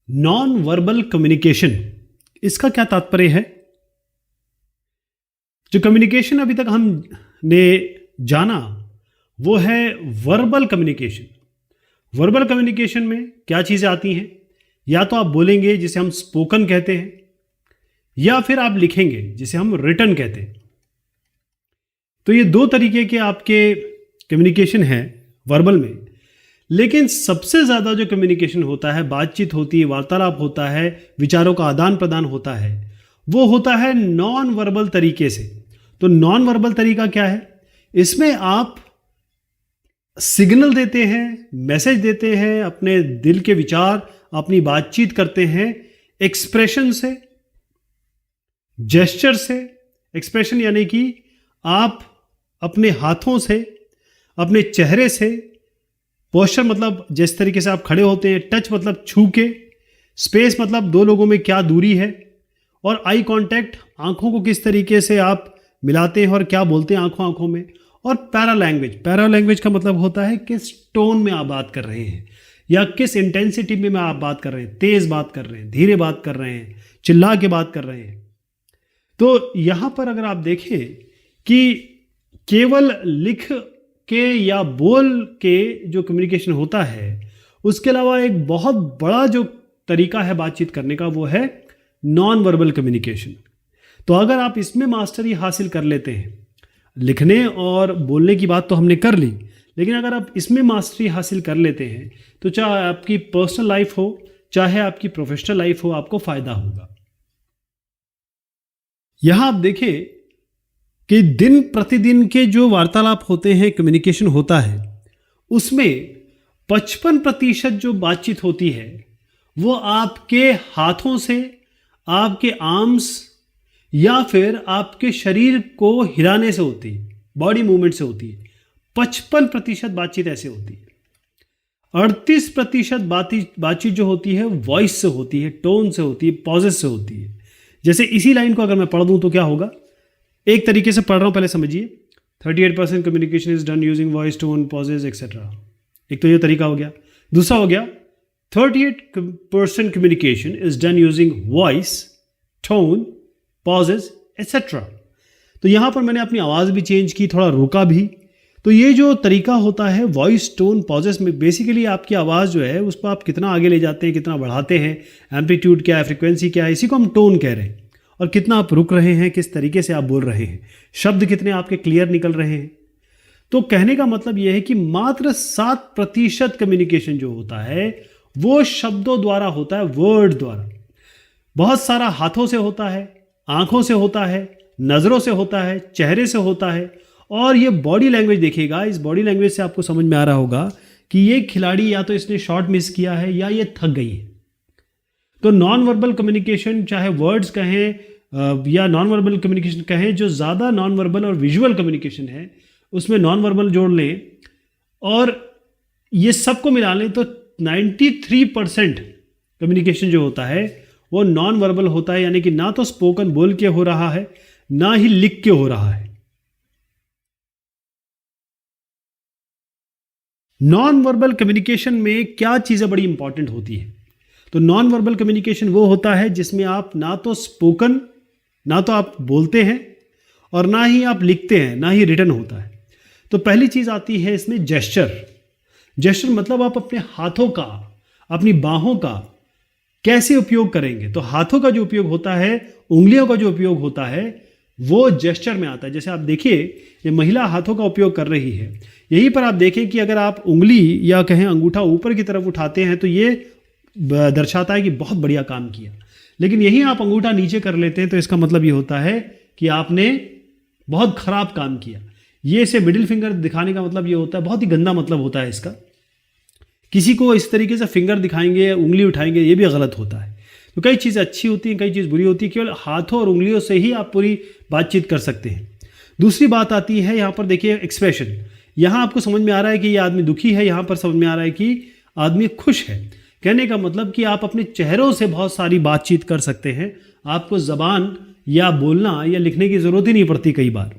Non verbal communication, इसका क्या तात्पर्य है? जो कम्युनिकेशन अभी तक हमने जाना वो है वर्बल कम्युनिकेशन। वर्बल कम्युनिकेशन में क्या चीज़ें आती हैं? या तो आप बोलेंगे जिसे हम स्पोकन कहते हैं, या फिर आप लिखेंगे जिसे हम रिटन कहते हैं। तो ये दो तरीके के आपके कम्युनिकेशन हैं वर्बल में। लेकिन सबसे ज़्यादा जो कम्युनिकेशन होता है, बातचीत होती है, वार्तालाप होता है, विचारों का आदान प्रदान होता है, वो होता है नॉन वर्बल तरीके से। तो नॉन वर्बल तरीका क्या है? इसमें आप सिग्नल देते हैं, मैसेज देते हैं, अपने दिल के विचार, अपनी बातचीत करते हैं एक्सप्रेशन से, जेस्चर से। एक्सप्रेशन यानी कि आप अपने हाथों से, अपने चेहरे से, पोस्चर मतलब जिस तरीके से आप खड़े होते हैं, टच मतलब छू के, स्पेस मतलब दो लोगों में क्या दूरी है, और आई कांटेक्ट आंखों को किस तरीके से आप मिलाते हैं और क्या बोलते हैं आंखों आंखों में। और पैरा लैंग्वेज का मतलब होता है किस टोन में आप बात कर रहे हैं या किस इंटेंसिटी में आप बात कर रहे हैं, तेज बात कर रहे हैं, धीरे बात कर रहे हैं, चिल्ला के बात कर रहे हैं। तो यहां पर अगर आप देखें कि केवल लिख के या बोल के जो कम्युनिकेशन होता है, उसके अलावा एक बहुत बड़ा जो तरीका है बातचीत करने का वो है नॉन वर्बल कम्युनिकेशन। तो अगर आप इसमें मास्टरी हासिल कर लेते हैं, लिखने और बोलने की बात तो हमने कर ली, लेकिन अगर आप इसमें मास्टरी हासिल कर लेते हैं तो चाहे आपकी पर्सनल लाइफ हो, चाहे आपकी प्रोफेशनल लाइफ हो, आपको फायदा होगा। यहां आप देखें कि दिन प्रतिदिन के जो वार्तालाप होते हैं, कम्युनिकेशन होता है, उसमें 55% जो बातचीत होती है वो आपके हाथों से, आपके आर्म्स या फिर आपके शरीर को हिलाने से होती है, बॉडी मूवमेंट से होती है। 55% बातचीत ऐसे होती है। 38% बातचीत जो होती है वॉइस से होती है, टोन से होती है, पॉजेस से होती है। जैसे इसी लाइन को अगर मैं पढ़ दूं तो क्या होगा? एक तरीके से पढ़ रहा हूं, पहले समझिए। 38% communication is done using voice, tone, pauses etcetera. एक तो ये तरीका हो गया। दूसरा हो गया 38% communication is done using voice, tone, pauses etcetera. तो यहां पर मैंने अपनी आवाज़ भी चेंज की, थोड़ा रोका भी। तो ये जो तरीका होता है वॉइस, टोन, पॉजेस में बेसिकली आपकी आवाज़ जो है उसको आप कितना आगे ले जाते हैं, कितना बढ़ाते हैं, एम्पलीट्यूड क्या है, फ्रिक्वेंसी क्या है, इसी को हम टोन कह रहे हैं। और कितना आप रुक रहे हैं, किस तरीके से आप बोल रहे हैं, शब्द कितने आपके क्लियर निकल रहे हैं। तो कहने का मतलब यह है कि मात्र 7% कम्युनिकेशन जो होता है वो शब्दों द्वारा होता है, वर्ड द्वारा। बहुत सारा हाथों से होता है, आंखों से होता है, नज़रों से होता है, चेहरे से होता है। और ये बॉडी लैंग्वेज देखिएगा, इस बॉडी लैंग्वेज से आपको समझ में आ रहा होगा कि ये खिलाड़ी या तो इसने शॉट मिस किया है या ये थक गई है। तो नॉन वर्बल कम्युनिकेशन, चाहे वर्ड्स कहें या नॉन वर्बल कम्युनिकेशन कहें, जो ज़्यादा नॉन वर्बल और विजुअल कम्युनिकेशन है उसमें नॉन वर्बल जोड़ लें और ये सबको मिला लें तो 93% कम्युनिकेशन जो होता है वो नॉन वर्बल होता है। यानी कि ना तो स्पोकन बोल के हो रहा है, ना ही लिख के हो रहा है। नॉन वर्बल कम्युनिकेशन में क्या चीज़ें बड़ी इंपॉर्टेंट होती है? तो नॉन वर्बल कम्युनिकेशन वो होता है जिसमें आप ना तो स्पोकन, ना तो आप बोलते हैं और ना ही आप लिखते हैं, ना ही रिटन होता है। तो पहली चीज़ आती है इसमें जेस्चर। जेस्चर मतलब आप अपने हाथों का, अपनी बाहों का कैसे उपयोग करेंगे। तो हाथों का जो उपयोग होता है, उंगलियों का जो उपयोग होता है, वो जेस्चर में आता है। जैसे आप देखिए ये महिला हाथों का उपयोग कर रही है, यहीं पर आप देखें कि अगर आप उंगली या कहें अंगूठा ऊपर की तरफ उठाते हैं तो ये दर्शाता है कि बहुत बढ़िया काम किया। लेकिन यही आप अंगूठा नीचे कर लेते हैं तो इसका मतलब ये होता है कि आपने बहुत खराब काम किया। ये इसे मिडिल फिंगर दिखाने का मतलब ये होता है, बहुत ही गंदा मतलब होता है इसका। किसी को इस तरीके से फिंगर दिखाएंगे, उंगली उठाएंगे, ये भी गलत होता है। तो कई चीज़ें अच्छी होती हैं, कई चीज़ बुरी होती है। केवल हाथों और उंगलियों से ही आप पूरी बातचीत कर सकते हैं। दूसरी बात आती है यहाँ पर देखिए एक्सप्रेशन। यहाँ आपको समझ में आ रहा है कि ये आदमी दुखी है, यहाँ पर समझ में आ रहा है कि आदमी खुश है। कहने का मतलब कि आप अपने चेहरों से बहुत सारी बातचीत कर सकते हैं। आपको ज़बान या बोलना या लिखने की ज़रूरत ही नहीं पड़ती कई बार।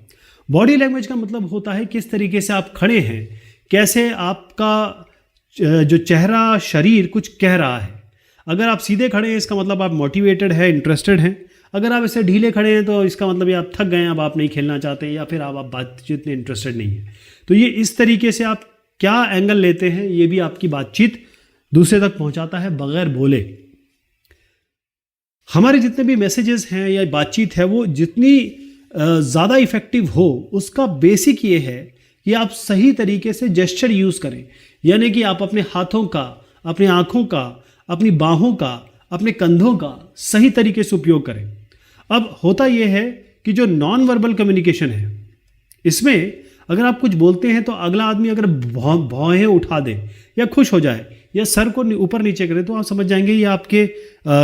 बॉडी लैंग्वेज का मतलब होता है किस तरीके से आप खड़े हैं, कैसे आपका जो चेहरा, शरीर कुछ कह रहा है। अगर आप सीधे खड़े हैं इसका मतलब आप मोटिवेटेड है, इंटरेस्टेड हैं। अगर आप ऐसे ढीले खड़े हैं तो इसका मतलब ये आप थक गए हैं, अब आप नहीं खेलना चाहते, या फिर आप बातचीत में इंटरेस्टेड नहीं है। तो ये इस तरीके से आप क्या एंगल लेते हैं ये भी आपकी बातचीत दूसरे तक पहुंचाता है बगैर बोले। हमारे जितने भी मैसेजेस हैं या बातचीत है वो जितनी ज़्यादा इफेक्टिव हो उसका बेसिक ये है कि आप सही तरीके से जेस्चर यूज़ करें, यानी कि आप अपने हाथों का, अपनी आँखों का, अपनी बाहों का, अपने कंधों का सही तरीके से उपयोग करें। अब होता यह है कि जो नॉन वर्बल कम्युनिकेशन है इसमें अगर आप कुछ बोलते हैं तो अगला आदमी अगर भौहें उठा दे या खुश हो जाए या सर को ऊपर नीचे करे तो आप समझ जाएंगे ये आपके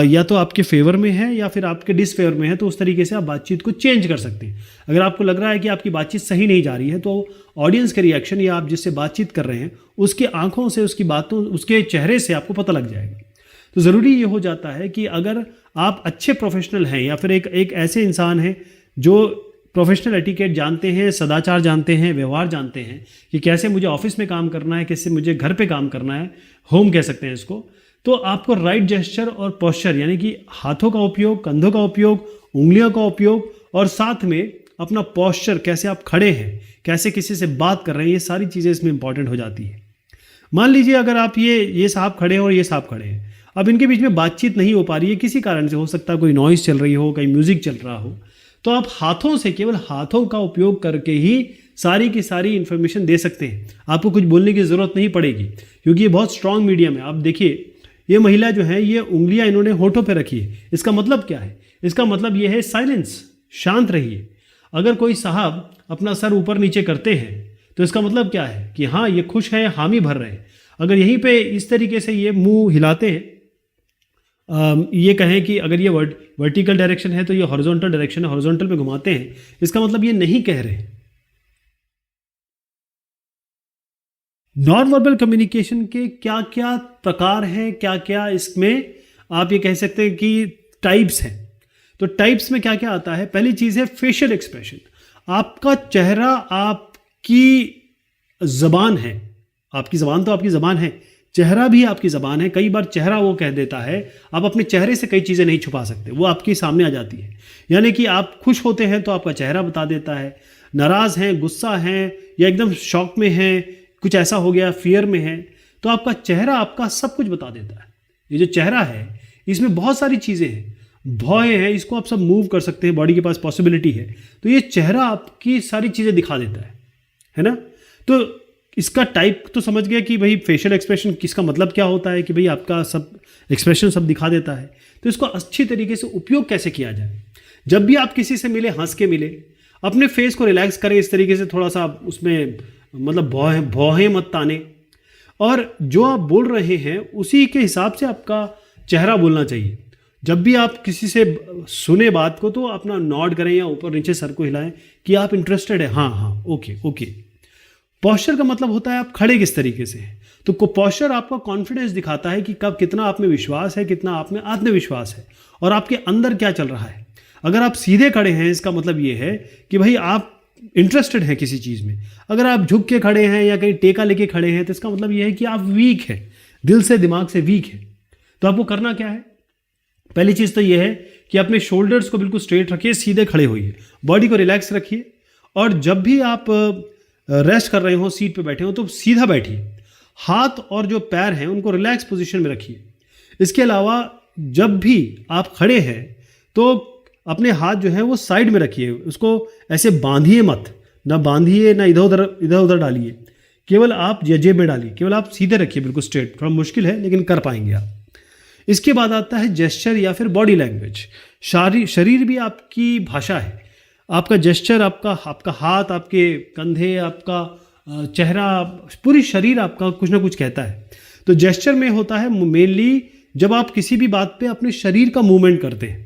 या तो आपके फेवर में है या फिर आपके डिसफेवर में है। तो उस तरीके से आप बातचीत को चेंज कर सकते हैं। अगर आपको लग रहा है कि आपकी बातचीत सही नहीं जा रही है तो ऑडियंस के रिएक्शन या आप जिससे बातचीत कर रहे हैं उसकी आंखों से, उसकी बातों, उसके चेहरे से आपको पता लग जाएगा। तो ज़रूरी ये हो जाता है कि अगर आप अच्छे प्रोफेशनल हैं या फिर एक ऐसे इंसान हैं जो प्रोफेशनल एटिकेट जानते हैं, सदाचार जानते हैं, व्यवहार जानते हैं कि कैसे मुझे ऑफिस में काम करना है, कैसे मुझे घर पे काम करना है, होम कह सकते हैं इसको, तो आपको राइट जेस्चर और पोस्चर यानी कि हाथों का उपयोग, कंधों का उपयोग, उंगलियों का उपयोग और साथ में अपना पोस्चर, कैसे आप खड़े हैं, कैसे किसी से बात कर रहे हैं, ये सारी चीज़ें इसमें इंपॉर्टेंट हो जाती है। मान लीजिए अगर आप ये साहब खड़े हैं और ये साहब खड़े हैं, अब इनके बीच में बातचीत नहीं हो पा रही है किसी कारण से, हो सकता है कोई नॉइज़ चल रही हो, कहीं म्यूज़िक चल रहा हो, तो आप हाथों से, केवल हाथों का उपयोग करके ही सारी की सारी इन्फॉर्मेशन दे सकते हैं। आपको कुछ बोलने की ज़रूरत नहीं पड़ेगी क्योंकि ये बहुत स्ट्रॉन्ग मीडियम है। आप देखिए ये महिला जो है ये उंगलियां इन्होंने होठों पे रखी है, इसका मतलब क्या है? इसका मतलब ये है साइलेंस, शांत रहिए। अगर कोई साहब अपना सर ऊपर नीचे करते हैं तो इसका मतलब क्या है कि हाँ ये खुश है, हामी भर रहे हैं। अगर यहीं पे इस तरीके से ये मुंह हिलाते हैं, ये कहें कि अगर ये वर्टिकल डायरेक्शन है तो ये हॉरिजॉन्टल डायरेक्शन है, हॉरिजॉन्टल पे घुमाते हैं, इसका मतलब ये नहीं कह रहे। नॉन वर्बल कम्युनिकेशन के क्या क्या प्रकार हैं, क्या क्या इसमें आप ये कह सकते हैं कि टाइप्स हैं। तो टाइप्स में क्या क्या आता है? पहली चीज़ है फेशियल एक्सप्रेशन। आपका चेहरा आपकी ज़बान है, आपकी ज़बान तो आपकी ज़बान है, चेहरा भी आपकी ज़बान है। कई बार चेहरा वो कह देता है, आप अपने चेहरे से कई चीज़ें नहीं छुपा सकते, वो आपके सामने आ जाती है। यानी कि आप खुश होते हैं तो आपका चेहरा बता देता है, नाराज़ हैं, गुस्सा हैं या एकदम शॉक में हैं, कुछ ऐसा हो गया, फियर में है, तो आपका चेहरा आपका सब कुछ बता देता है। ये जो चेहरा है इसमें बहुत सारी चीज़ें हैं, भौहें हैं, इसको आप सब मूव कर सकते हैं, बॉडी के पास पॉसिबिलिटी है। तो ये चेहरा आपकी सारी चीज़ें दिखा देता है ना। तो इसका टाइप तो समझ गया कि भाई फेशियल एक्सप्रेशन किसका मतलब क्या होता है, कि भाई आपका सब एक्सप्रेशन सब दिखा देता है। तो इसको अच्छी तरीके से उपयोग कैसे किया जाए? जब भी आप किसी से मिले, हंस के मिले, अपने फेस को रिलैक्स करें इस तरीके से, थोड़ा सा उसमें मतलब भौहें मत ताने, और जो आप बोल रहे हैं उसी के हिसाब से आपका चेहरा बोलना चाहिए। जब भी आप किसी से सुने बात को तो अपना नॉड करें या ऊपर नीचे सर को हिलाएं कि आप इंटरेस्टेड है, हाँ हाँ ओके ओके। पोस्चर का मतलब होता है आप खड़े किस तरीके से हैं। तो पोस्चर आपका कॉन्फिडेंस दिखाता है कि कब कितना आप में विश्वास है, कितना आप में आत्मविश्वास है और आपके अंदर क्या चल रहा है। अगर आप सीधे खड़े हैं इसका मतलब ये है कि भाई आप इंटरेस्टेड हैं किसी चीज़ में। अगर आप झुक के खड़े हैं या कहीं टेका लेके खड़े हैं तो इसका मतलब ये है कि आप वीक हैं, दिल से दिमाग से वीक है। तो आपको करना क्या है? पहली चीज़ तो ये है कि अपने शोल्डर्स को बिल्कुल स्ट्रेट रखिए, सीधे खड़े होइए, बॉडी को रिलैक्स रखिए, और जब भी आप रेस्ट कर रहे हो, सीट पे बैठे हो, तो सीधा बैठिए। हाथ और जो पैर हैं उनको रिलैक्स पोजीशन में रखिए। इसके अलावा जब भी आप खड़े हैं तो अपने हाथ जो है वो साइड में रखिए, उसको ऐसे बांधिए मत, ना बांधिए ना इधर उधर डालिए, केवल आप जेब में डालिए, केवल आप सीधे रखिए बिल्कुल स्ट्रेट। थोड़ा मुश्किल है लेकिन कर पाएंगे आप। इसके बाद आता है जेस्चर या फिर बॉडी लैंग्वेज। शरीर भी आपकी भाषा है। आपका जेस्चर, आपका हाथ, आपके कंधे, आपका चेहरा, पूरी शरीर आपका कुछ ना कुछ कहता है। तो जेस्चर में होता है मेनली जब आप किसी भी बात पे अपने शरीर का मूवमेंट करते हैं।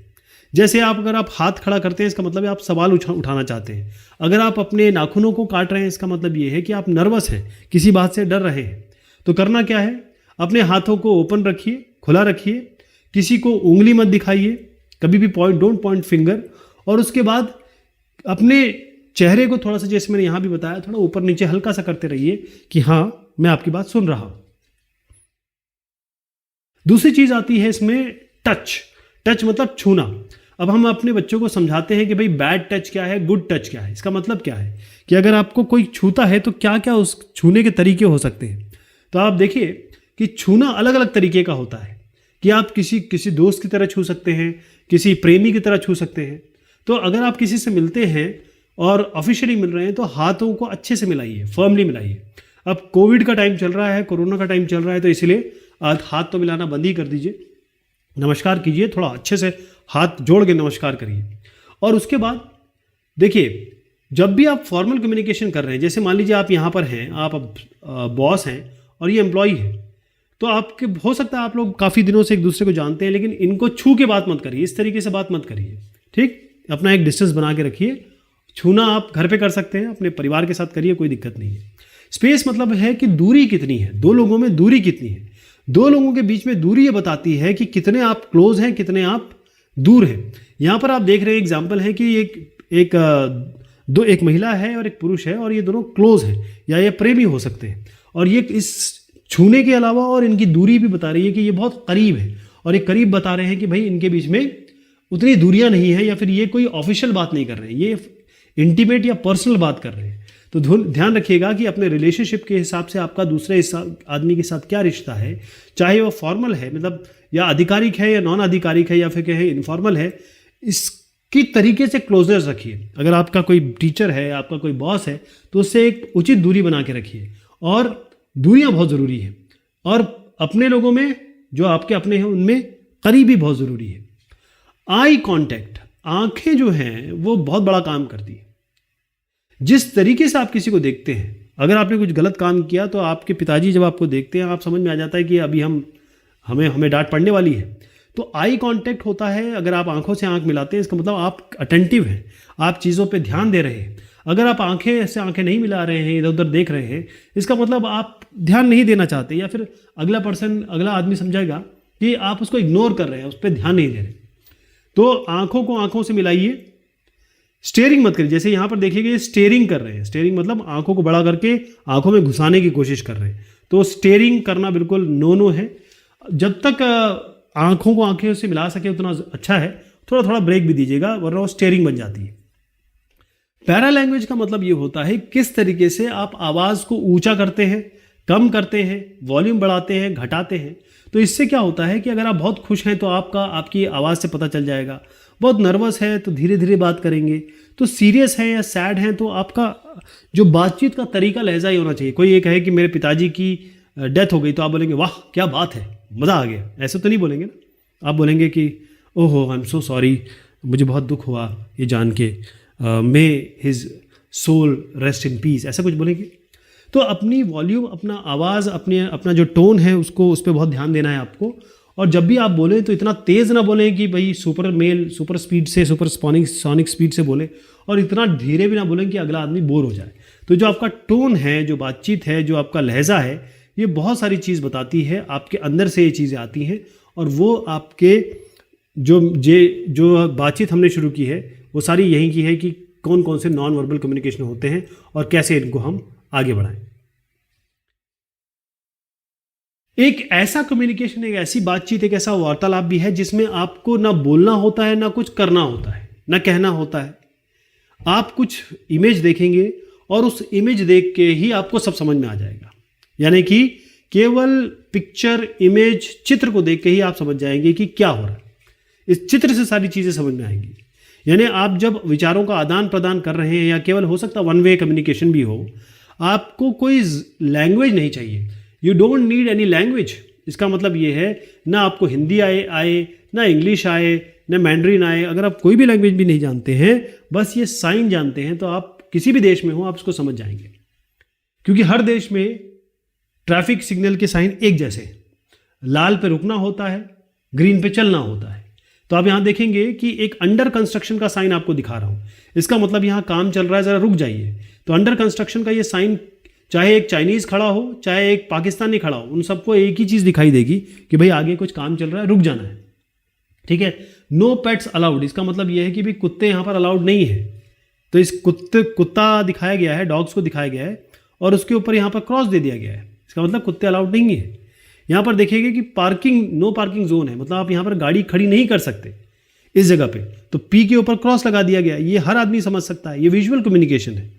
जैसे अगर आप हाथ खड़ा करते हैं इसका मतलब है आप सवाल उठाना चाहते हैं। अगर आप अपने नाखूनों को काट रहे हैं इसका मतलब ये है कि आप नर्वस हैं, किसी बात से डर रहे हैं। तो करना क्या है? अपने हाथों को ओपन रखिए, खुला रखिए, किसी को उंगली मत दिखाइए, कभी भी डोंट पॉइंट फिंगर, और उसके बाद अपने चेहरे को थोड़ा सा, जैसे मैंने यहाँ भी बताया, थोड़ा ऊपर नीचे हल्का सा करते रहिए कि हाँ मैं आपकी बात सुन रहा हूँ। दूसरी चीज़ आती है इसमें टच। टच मतलब छूना। अब हम अपने बच्चों को समझाते हैं कि भाई बैड टच क्या है, गुड टच क्या है। इसका मतलब क्या है कि अगर आपको कोई छूता है तो क्या क्या उस छूने के तरीके हो सकते हैं। तो आप देखिए कि छूना अलग अलग तरीके का होता है कि आप किसी दोस्त की तरह छू सकते हैं, किसी प्रेमी की तरह छू सकते हैं। तो अगर आप किसी से मिलते हैं और ऑफिशियली मिल रहे हैं तो हाथों को अच्छे से मिलाइए, फर्मली मिलाइए। अब कोविड का टाइम चल रहा है, कोरोना का टाइम चल रहा है, तो इसलिए हाथ तो मिलाना बंद ही कर दीजिए, नमस्कार कीजिए, थोड़ा अच्छे से हाथ जोड़ के नमस्कार करिए। और उसके बाद देखिए, जब भी आप फॉर्मल कम्युनिकेशन कर रहे हैं, जैसे मान लीजिए आप यहाँ पर हैं, आप बॉस हैं और ये एम्प्लॉई है, तो आपके हो सकता है आप लोग काफ़ी दिनों से एक दूसरे को जानते हैं, लेकिन इनको छू के बात मत करिए, इस तरीके से बात मत करिए, ठीक। अपना एक डिस्टेंस बना के रखिए। छूना आप घर पे कर सकते हैं, अपने परिवार के साथ करिए, कोई दिक्कत नहीं है। स्पेस मतलब है कि दूरी कितनी है, दो लोगों में दूरी कितनी है। दो लोगों के बीच में दूरी ये बताती है कि कितने आप क्लोज हैं, कितने आप दूर हैं। यहाँ पर आप देख रहे हैं एग्जाम्पल है कि एक महिला है और एक पुरुष है और ये दोनों क्लोज हैं या ये प्रेमी हो सकते हैं। और ये इस छूने के अलावा और इनकी दूरी भी बता रही है कि ये बहुत करीब है, और ये करीब बता रहे हैं कि भाई इनके बीच में उतनी दूरियां नहीं है, या फिर ये कोई ऑफिशियल बात नहीं कर रहे हैं, ये इंटीमेट या पर्सनल बात कर रहे हैं। तो ध्यान रखिएगा कि अपने रिलेशनशिप के हिसाब से आपका दूसरे आदमी के साथ क्या रिश्ता है, चाहे वो फॉर्मल है मतलब या आधिकारिक है या नॉन आधिकारिक है या फिर कहें इनफॉर्मल है, इसकी तरीके से क्लोजनेस रखिए। अगर आपका कोई टीचर है, आपका कोई बॉस है, तो उससे एक उचित दूरी बना के रखिए। और दूरियां बहुत ज़रूरी है, और अपने लोगों में जो आपके अपने हैं उनमें करीबी बहुत ज़रूरी है। आई कांटेक्ट, आंखें जो हैं वो बहुत बड़ा काम करती है। जिस तरीके से आप किसी को देखते हैं, अगर आपने कुछ गलत काम किया तो आपके पिताजी जब आपको देखते हैं, आप समझ में आ जाता है कि अभी हमें डांट पड़ने वाली है। तो आई कांटेक्ट होता है, अगर आप आंखों से आंख मिलाते हैं, इसका मतलब आप अटेंटिव हैं, आप चीज़ों पे ध्यान दे रहे हैं। अगर आप आंखें से आंखें नहीं मिला रहे हैं, इधर उधर देख रहे हैं, इसका मतलब आप ध्यान नहीं देना चाहते, या फिर अगला आदमी समझेगा कि आप उसको इग्नोर कर रहे हैं, उस पर ध्यान नहीं दे रहे। तो आंखों को आंखों से मिलाइए। स्टेयरिंग मत करिए, जैसे यहाँ पर देखिए स्टेयरिंग कर रहे हैं। स्टेयरिंग मतलब आंखों को बड़ा करके आंखों में घुसाने की कोशिश कर रहे हैं, तो स्टेयरिंग करना बिल्कुल नो है। जब तक आंखों को आंखें से मिला सके उतना अच्छा है, थोड़ा थोड़ा ब्रेक भी दीजिएगा, वरना वो स्टेयरिंग बन जाती है। पैरा लैंग्वेज का मतलब ये होता है किस तरीके से आप आवाज़ को ऊंचा करते हैं, कम करते हैं, वॉल्यूम बढ़ाते हैं, घटाते हैं। तो इससे क्या होता है कि अगर आप बहुत खुश हैं तो आपकी आवाज़ से पता चल जाएगा, बहुत नर्वस है तो धीरे धीरे बात करेंगे, तो सीरियस है या सैड है तो आपका जो बातचीत का तरीका लहजा ही होना चाहिए। कोई ये कहे कि मेरे पिताजी की डेथ हो गई तो आप बोलेंगे वाह क्या बात है, मज़ा आ गया, ऐसे तो नहीं बोलेंगे ना। आप बोलेंगे कि ओहो आई एम सो सॉरी, मुझे बहुत दुख हुआ ये जान के, may his soul rest in peace, ऐसा कुछ बोलेंगे। तो अपनी वॉल्यूम, अपना आवाज़, अपना जो टोन है उसको, उस पर बहुत ध्यान देना है आपको। और जब भी आप बोलें तो इतना तेज़ ना बोलें कि भाई सुपर स्पीड से, सुपर सोनिक स्पीड से बोले, और इतना धीरे भी ना बोलें कि अगला आदमी बोर हो जाए। तो जो आपका टोन है, जो बातचीत है, जो आपका लहजा है, ये बहुत सारी चीज़ बताती है, आपके अंदर से ये चीज़ें आती हैं। और वो आपके जो बातचीत हमने शुरू की है वो सारी यही की है कि कौन कौन से नॉन वर्बल कम्युनिकेशन होते हैं और कैसे इनको हम आगे बढ़ाएं। एक ऐसा कम्युनिकेशन, एक ऐसी बातचीत, एक ऐसा वार्तालाप भी है जिसमें आपको ना बोलना होता है, ना कुछ करना होता है, ना कहना होता है। आप कुछ इमेज देखेंगे और उस इमेज देख के ही आपको सब समझ में आ जाएगा। यानी कि केवल पिक्चर, इमेज, चित्र को देख के ही आप समझ जाएंगे कि क्या हो रहा है। इस चित्र से सारी चीज़ें समझ में आएंगी। यानी आप जब विचारों का आदान प्रदान कर रहे हैं, या केवल हो सकता वन वे कम्युनिकेशन भी हो, आपको कोई लैंग्वेज नहीं चाहिए। You don't need any language. इसका मतलब ये है ना आपको हिंदी आए ना इंग्लिश आए, ना मैंड्रीन आए। अगर आप कोई भी लैंग्वेज भी नहीं जानते हैं, बस ये साइन जानते हैं, तो आप किसी भी देश में हो आप इसको समझ जाएंगे। क्योंकि हर देश में ट्रैफिक सिग्नल के साइन एक जैसे हैं। लाल पे रुकना होता है, ग्रीन पे चलना होता है। तो आप यहाँ देखेंगे कि एक अंडर कंस्ट्रक्शन का साइन आपको दिखा रहा हूँ। इसका मतलब यहाँ काम चल रहा है, ज़रा रुक जाइए। तो अंडर कंस्ट्रक्शन का ये साइन, चाहे एक चाइनीज़ खड़ा हो, चाहे एक पाकिस्तानी खड़ा हो, उन सबको एक ही चीज़ दिखाई देगी कि भाई आगे कुछ काम चल रहा है, रुक जाना है। ठीक है। नो पेट्स अलाउड, इसका मतलब यह है कि भाई कुत्ते यहाँ पर अलाउड नहीं है। तो इस कुत्ता दिखाया गया है, डॉग्स को दिखाया गया है, और उसके ऊपर यहाँ पर क्रॉस दे दिया गया है। इसका मतलब कुत्ते अलाउड नहीं है। यहाँ पर देखिएगा कि पार्किंग, नो पार्किंग जोन है, मतलब आप यहाँ पर गाड़ी खड़ी नहीं कर सकते इस जगह पे, तो पी के ऊपर क्रॉस लगा दिया गया, ये हर आदमी समझ सकता है, ये विजुअल कम्युनिकेशन है।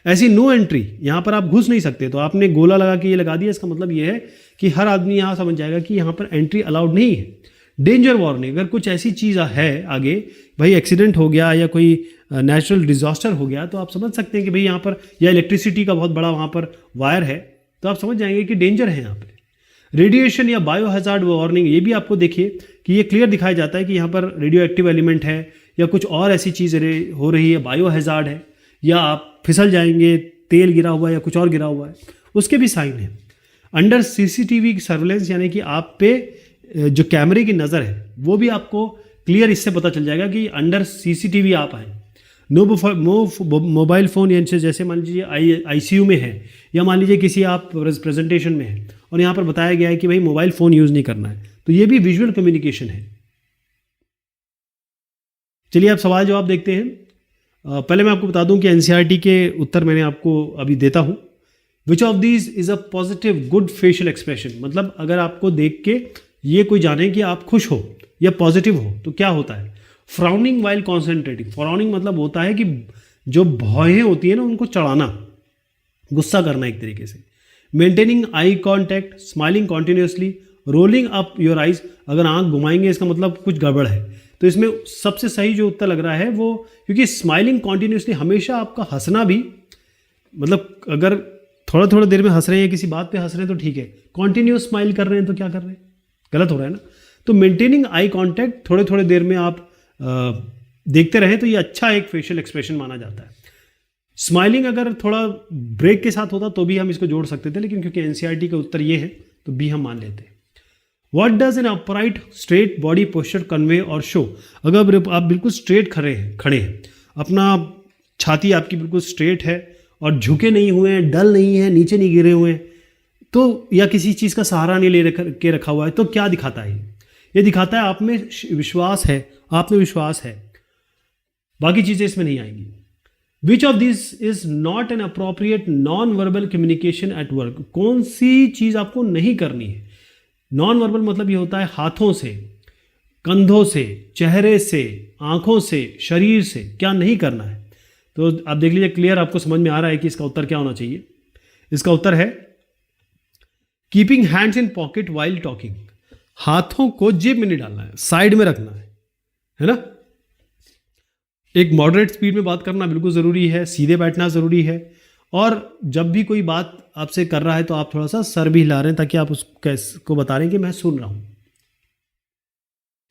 ऐसी नो एंट्री, यहाँ पर आप घुस नहीं सकते, तो आपने गोला लगा के ये लगा दिया, इसका मतलब ये है कि हर आदमी यहाँ समझ जाएगा कि यहाँ पर एंट्री अलाउड नहीं है। डेंजर वार्निंग, अगर कुछ ऐसी चीज़ है आगे, भाई एक्सीडेंट हो गया या कोई नेचुरल डिजास्टर हो गया, तो आप समझ सकते हैं कि भाई यहाँ पर, या इलेक्ट्रिसिटी का बहुत बड़ा वहाँ पर वायर है, तो आप समझ जाएंगे कि डेंजर है यहाँ पे। रेडिएशन या बायो हजार्ड वार्निंग, ये भी आपको देखिए कि ये क्लियर दिखाया जाता है कि यहाँ पर रेडियो एक्टिव एलिमेंट है या कुछ और ऐसी चीज़ हो रही है, बायो हजार्ड है, या आप फिसल जाएंगे, तेल गिरा हुआ है या कुछ और गिरा हुआ है, उसके भी साइन है। अंडर सीसीटीवी सर्वेलेंस, यानी कि आप पे जो कैमरे की नज़र है वो भी आपको क्लियर इससे पता चल जाएगा कि अंडर सीसीटीवी आप हैं। नो मोबाइल फ़ोन, यानी जैसे मान लीजिए आईसीयू में है, या मान लीजिए किसी आप प्रेजेंटेशन में है और यहाँ पर बताया गया है कि भाई मोबाइल फ़ोन यूज़ नहीं करना है, तो ये भी विजुअल कम्युनिकेशन है। चलिए आप सवाल जवाब देखते हैं। पहले मैं आपको बता दूं कि एनसीईआरटी के उत्तर मैंने आपको अभी देता हूं। Which of these is a positive good facial expression, मतलब अगर आपको देख के ये कोई जाने कि आप खुश हो या पॉजिटिव हो तो क्या होता है। फ्राउनिंग वाइल कॉन्सेंट्रेटिंग, फ्राउनिंग मतलब होता है कि जो भौहें होती है ना उनको चढ़ाना, गुस्सा करना एक तरीके से। Maintaining eye contact, smiling continuously, rolling up your eyes, अगर आंख घुमाएंगे इसका मतलब कुछ गड़बड़ है। तो इसमें सबसे सही जो उत्तर लग रहा है वो, क्योंकि स्माइलिंग कॉन्टिन्यूसली, हमेशा आपका हंसना भी, मतलब अगर थोड़ा थोड़ा देर में हंस रहे हैं, किसी बात पे हंस रहे हैं तो ठीक है, कॉन्टिन्यूस स्माइल कर रहे हैं तो क्या कर रहे हैं, गलत हो रहा है ना। तो मेंटेनिंग आई कॉन्टैक्ट, थोड़े थोड़े देर में आप देखते रहें तो ये अच्छा एक फेशियल एक्सप्रेशन माना जाता है। स्माइलिंग अगर थोड़ा ब्रेक के साथ होता तो भी हम इसको जोड़ सकते थे, लेकिन क्योंकि एनसीईआरटी का उत्तर ये है तो बी हम मान लेते हैं। What does an upright straight body posture convey or show? अगर आप बिल्कुल स्ट्रेट खड़े हैं, अपना छाती आपकी बिल्कुल स्ट्रेट है और झुके नहीं हुए हैं, डल नहीं है, नीचे नहीं गिरे हुए हैं, तो या किसी चीज़ का सहारा नहीं ले के रखा हुआ है, तो क्या दिखाता है ये दिखाता है आप में विश्वास है, आप में विश्वास है, बाकी चीज़ें इसमें नहीं आएंगी। Which of this is not an appropriate non verbal communication at work, कौन सी चीज़ आपको नहीं करनी है। नॉन वर्बल मतलब ये होता है हाथों से, कंधों से, चेहरे से, आंखों से, शरीर से क्या नहीं करना है। तो आप देख लीजिए, क्लियर आपको समझ में आ रहा है कि इसका उत्तर क्या होना चाहिए। इसका उत्तर है keeping hands in pocket while talking, हाथों को जेब में नहीं डालना है, साइड में रखना है ना। एक मॉडरेट स्पीड में बात करना बिल्कुल ज़रूरी है, सीधे बैठना ज़रूरी है, और जब भी कोई बात आपसे कर रहा है तो आप थोड़ा सा सर भी हिला रहे हैं ताकि आप उसको बता रहे हैं कि मैं सुन रहा हूं।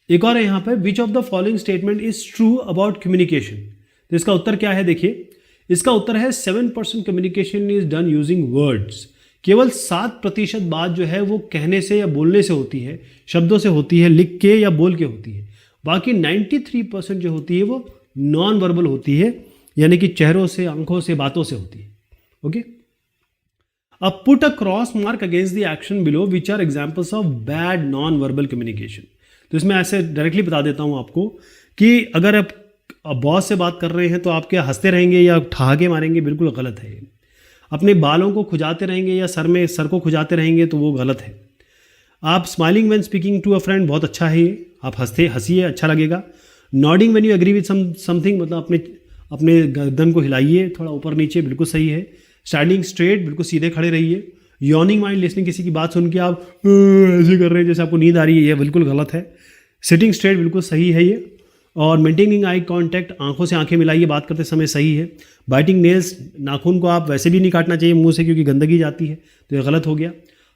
एक और है यहां पर, which of the following statement is true about communication. तो इसका उत्तर क्या है, देखिए इसका उत्तर है 7% communication is done using words, केवल 7% बात जो है वो कहने से या बोलने से होती है, शब्दों से होती है, लिख के या बोल के होती है। बाकी 93% जो होती है वो नॉन वर्बल होती है, यानी कि चेहरों से, आंखों से, बातों से होती है। ओके, अब put a cross mark against the action below which are examples of bad non verbal communication. तो इसमें ऐसे डायरेक्टली बता देता हूं आपको कि अगर आप बॉस से बात कर रहे हैं तो आप क्या हंसते रहेंगे या ठहाके मारेंगे, बिल्कुल गलत है। अपने बालों को खुजाते रहेंगे या सर को खुजाते रहेंगे तो वो गलत है। आप smiling when speaking to a friend, बहुत अच्छा है ये, आप हंसिए, अच्छा लगेगा। Nodding when you agree with something, मतलब अपने गर्दन को हिलाइए थोड़ा ऊपर नीचे, बिल्कुल सही है। स्टैंडिंग स्ट्रेट, बिल्कुल सीधे खड़े रहिए। यॉर्निंग माइंड लिसनिंग, किसी की बात सुन के आप ऐसे कर रहे हैं जैसे आपको नींद आ रही है, ये बिल्कुल गलत है। सिटिंग स्ट्रेट बिल्कुल सही है ये। और मेंटेनिंग आई कॉन्टैक्ट, आंखों से आंखें मिलाइए बात करते समय, सही है। बाइटिंग नेल्स, नाखून को आप वैसे भी नहीं काटना चाहिए मुंह से क्योंकि गंदगी जाती है, तो ये गलत हो गया।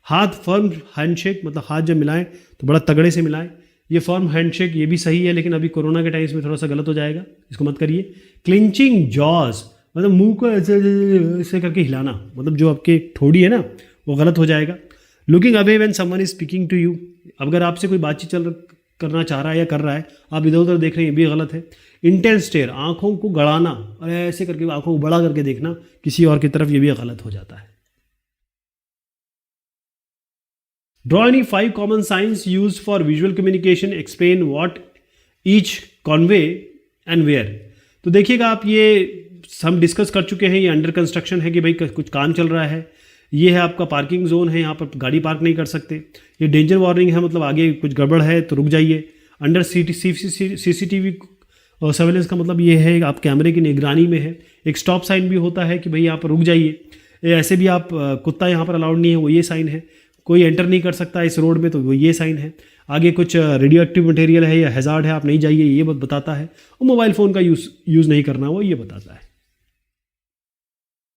हाथ फर्म हैंडशेक, मतलब हाथ जब मिलाएं तो बड़ा तगड़े से मिलाएं, ये फर्म हैंडशेक ये भी सही है, लेकिन अभी कोरोना के टाइम में थोड़ा सा गलत हो जाएगा, इसको मत करिए। क्लिंचिंग जॉज, मतलब मुंह को ऐसे करके हिलाना, मतलब जो आपके ठोड़ी है ना वो गलत हो जाएगा। Looking away when someone is speaking to you, अगर आपसे कोई बातचीत करना चाह रहा है या कर रहा है, आप इधर उधर देख रहे हैं, ये भी गलत है। इंटेंस स्टेयर, आंखों को गड़ाना और ऐसे करके आंखों को बड़ा करके देखना किसी और की तरफ, ये भी गलत हो जाता है। Draw any 5 common signs used for visual communication, explain what each convey and where. तो देखिएगा आप, ये हम डिस्कस कर चुके हैं, ये अंडर कंस्ट्रक्शन है कि भाई कुछ काम चल रहा है, ये है आपका पार्किंग जोन है, यहाँ पर गाड़ी पार्क नहीं कर सकते। ये डेंजर वार्निंग है, मतलब आगे कुछ गड़बड़ है तो रुक जाइए। अंडर CCTV सर्वेलेंस का मतलब ये है आप कैमरे की निगरानी में है। एक स्टॉप साइन भी होता है कि भाई यहाँ पर रुक जाइए। ऐसे भी आप कुत्ता यहाँ पर अलाउड नहीं है, वो ये साइन है। कोई एंटर नहीं कर सकता इस रोड में, तो वो ये साइन है। आगे कुछ रेडियो एक्टिव मटेरियल है या हैजार्ड है, आप नहीं जाइए, ये बताता है। और मोबाइल फ़ोन का यूज़ नहीं करना, वो ये बताता है।